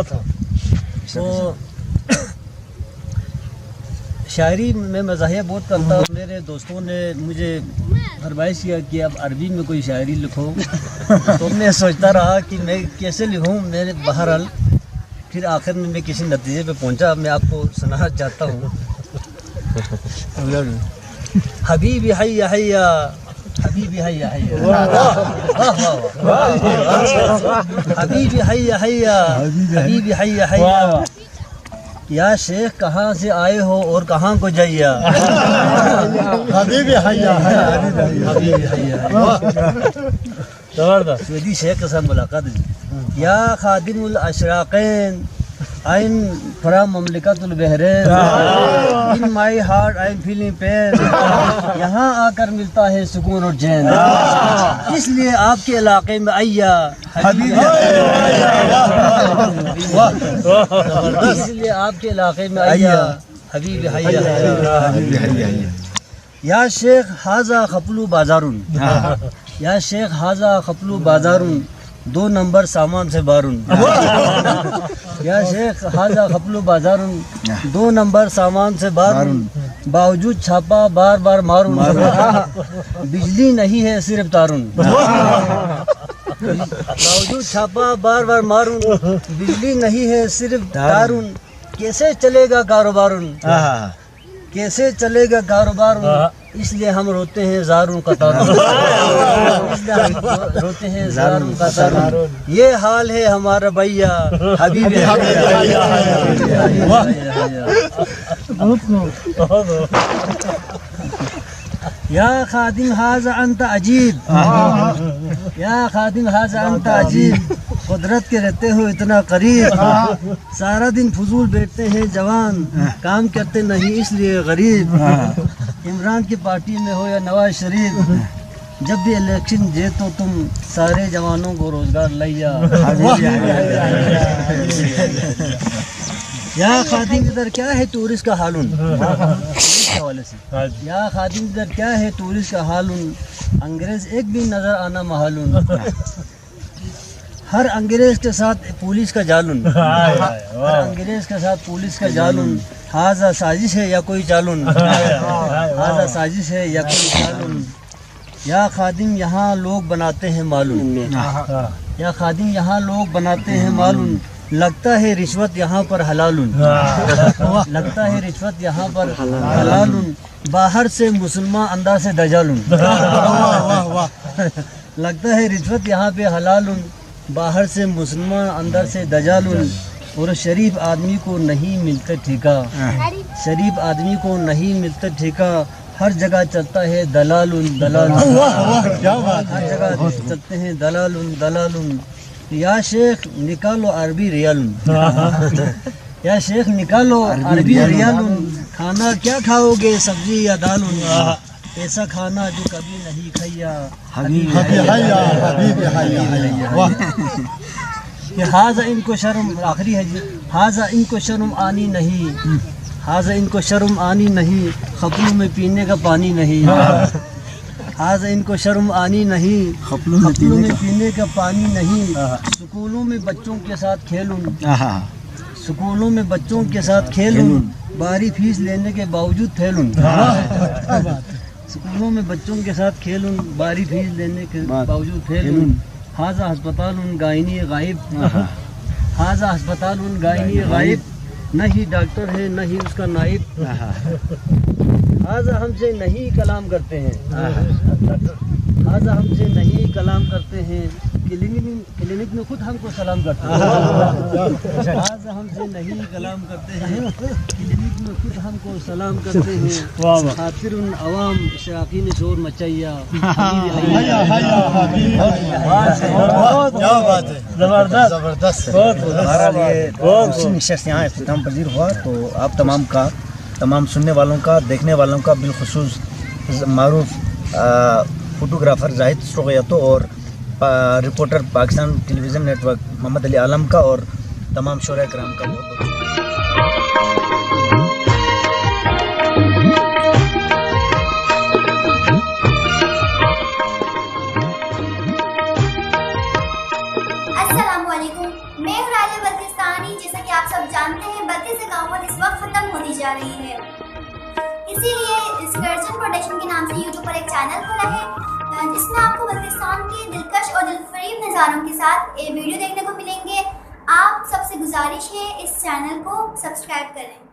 تو شاعری میں مزاحیہ بہت کرتا ہوں. میرے دوستوں نے مجھے فرمائش کیا کہ اب عربی میں کوئی شاعری لکھو. تو میں سوچتا رہا کہ میں کیسے لکھوں. میں نے بہرحال پھر آخر میں کسی نتیجے پہ پہنچا. میں آپ کو سنانا چاہتا ہوں. حبیبی حیا حیا حبیبی حیا حیا حبیبی حیا حیا حبیبی حیا حیا یا شیخ کہاں سے آئے ہو اور کہاں کو جائیا. حبیبی حیا حبیبی حیا زبردست. سویدی شیخ کے ساتھ ملاقات ہے. یا خادم الاشراقین I'm from مملکت البحرین. In my heart I'm feeling pain. یہاں آ کر ملتا ہے سکون اور چین. اس لیے آپ کے علاقے میں آئیا اس لیے آپ کے علاقے میں آئیا حبیب حیا. یا شیخ حاضہ خپلو بازارون. یا شیخ حاضہ خپلو بازارون 2 نمبر سامان سے بارون. یا شیخ حاضہ خپلو بازارون 2 نمبر سامان سے بارون. باوجود چھاپا بار بار مارون. بجلی نہیں ہے صرف تارون. باوجود چھاپا بار بار مارون. بجلی نہیں ہے صرف تارون. کیسے چلے گا کاروبارون. کیسے چلے گا کاروبار. اس لیے ہم روتے ہیں زاروں کا تارون. اس لیے ہم روتے ہیں زاروں کا تارون. یہ حال ہے ہمارا بھیا حبیب یا خادم حاضہ انت عجیب. یا خادم حاضہ انت عجیب. قدرت کے رہتے ہو اتنا قریب. سارا دن فضول بیٹھتے ہیں جوان. کام کرتے نہیں اس لیے غریب. عمران کی پارٹی میں ہو یا نواز شریف. جب بھی الیکشن جے تو تم سارے جوانوں کو روزگار لیا. یا خادم ادھر کیا ہے ٹورسٹ کا حالون. یا خادم ادھر کیا ہے ٹورسٹ کا حالون. انگریز ایک بھی نظر آنا محالون. ہر انگریز کے ساتھ پولیس کا جالون. ہر انگریز کے ساتھ پولیس کا جالون. حاضہ سازش ہے یا کوئی چالون. حاضہ سازش ہے یا کوئی چالون. یا خادم یہاں لوگ بناتے ہیں معلوم. یا خادم یہاں لوگ بناتے ہیں معلوم. لگتا ہے رشوت یہاں پر حلالون. لگتا ہے رشوت یہاں پر حلالون. باہر سے مسلمان اندر سے دجالون. لگتا ہے رشوت یہاں پہ حلالون. باہر سے مسلمان اندر سے دجالون. اور شریف آدمی کو نہیں ملتا ٹھیکا. شریف آدمی کو نہیں ملتا ٹھیکا. ہر جگہ چلتا ہے دلالون دلالون. ہر جگہ چلتے ہیں دلالون دلالون. یا شیخ نکالو عربی ریالون. یا شیخ نکالو عربی ریالون. کھانا کیا کھاؤ گے سبزی یا دالون. ایسا کھانا جو کبھی نہیں کھایا حبیب حیا. حاضہ ان کو شرم آخری ہے جی. حاضہ ان کو شرم آنی نہیں. حاضہ ان کو شرم آنی نہیں. خپلوں میں پینے کا پانی نہیں. حاضہ ان کو شرم آنی نہیں. خپلوں میں پینے کا پانی نہیں. سکولوں میں بچوں کے ساتھ کھیلوں. سکولوں میں بچوں کے ساتھ کھیلوں. باری فیس لینے کے باوجود پھیلوں. سکولوں میں بچوں کے ساتھ کھیلوں. باری فیس لینے کے باوجود پھیلوں. حاضہ ہسپتال گائنی غائب. حاضہ ہسپتال گائنی غائب. نہ ہی ڈاکٹر ہے نہ ہی اس کا نائب. حاضہ ہم سے نہیں کلام کرتے ہیں. حاضہ ہم سے نہیں کلام کرتے ہیں. کلینک میں خود ہم کو سلام کرتے ہیں. حاضہ ہم سے نہیں کلام کرتے ہیں. کلینک میں خود ہم کو سلام کرتے ہیں. خاطر عوام شاقین شور مچیا. زبردست. نشست یہاں اختتام پذیر ہوا. تو آپ تمام کا تمام سننے والوں کا دیکھنے والوں کا بالخصوص معروف فوٹوگرافر زاہد سرغیتو اور رپورٹر پاکستان ٹیلی ویژن نیٹ ورک محمد علی عالم کا اور تمام شعراء کرام کا بہت بہت السلام علیکم. میں ہوں راجہ بلتستانی. سب جانتے ہیں برقی ثقافت اس وقت ختم ہوتی جا رہی ہے، اسی لیے اسکرچن پروڈکشن کے نام سے یوٹیوب پر ایک چینل کھولا ہے جس میں آپ کو بلتستان کے دلکش اور دلفریب نظاروں کے ساتھ ویڈیو دیکھنے کو ملیں گے۔ آپ سب سے گزارش ہے اس چینل کو سبسکرائب کریں۔